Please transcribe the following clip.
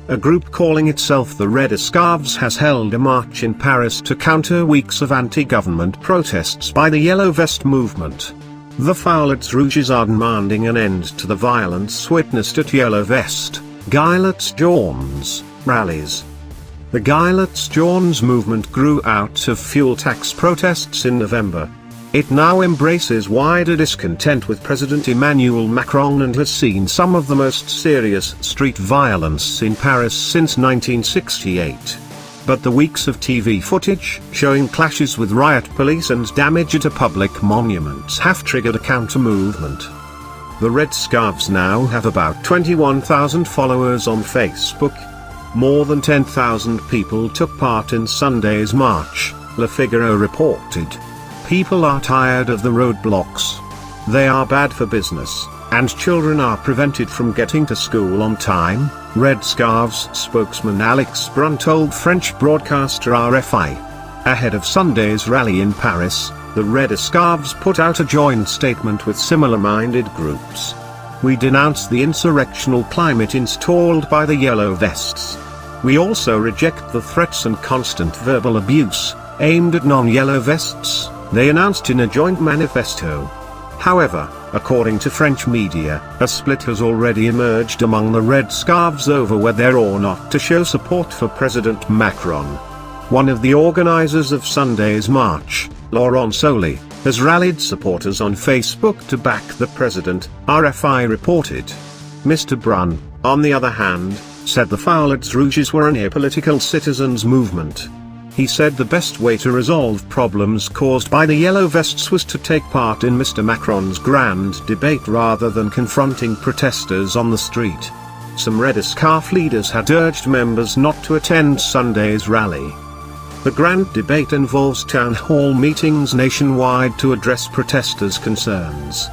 A group calling itself the Red Scarves has held a march in Paris to counter weeks of anti-government protests by the Yellow Vest movement. The Foulets Rouges are demanding an end to the violence witnessed at Yellow Vest, Gilets Jaunes rallies. The Gilets Jaunes movement grew out of fuel tax protests in November. It now embraces wider discontent with President Emmanuel Macron and has seen some of the most serious street violence in Paris since 1968. But the weeks of TV footage showing clashes with riot police and damage at a public monument have triggered a counter-movement. The Red Scarves now have about 21,000 followers on Facebook. More than 10,000 people took part in Sunday's march, Le Figaro reported. People are tired of the roadblocks. They are bad for business, and children are prevented from getting to school on time, Red Scarves spokesman Alex Brun told French broadcaster RFI. Ahead of Sunday's rally in Paris, the Red Scarves put out a joint statement with similar-minded groups. We denounce the insurrectional climate installed by the Yellow Vests. We also reject the threats and constant verbal abuse aimed at non-Yellow Vests, they announced in a joint manifesto. However, according to French media, a split has already emerged among the Red Scarves over whether or not to show support for President Macron. One of the organizers of Sunday's march, Laurent Soli, has rallied supporters on Facebook to back the president, RFI reported. Mr. Brun, on the other hand, said the Foulets Rouges were an apolitical citizens' movement. He said the best way to resolve problems caused by the Yellow Vests was to take part in Mr. Macron's grand debate rather than confronting protesters on the street. Some Red Scarf leaders had urged members not to attend Sunday's rally. The grand debate involves town hall meetings nationwide to address protesters' concerns.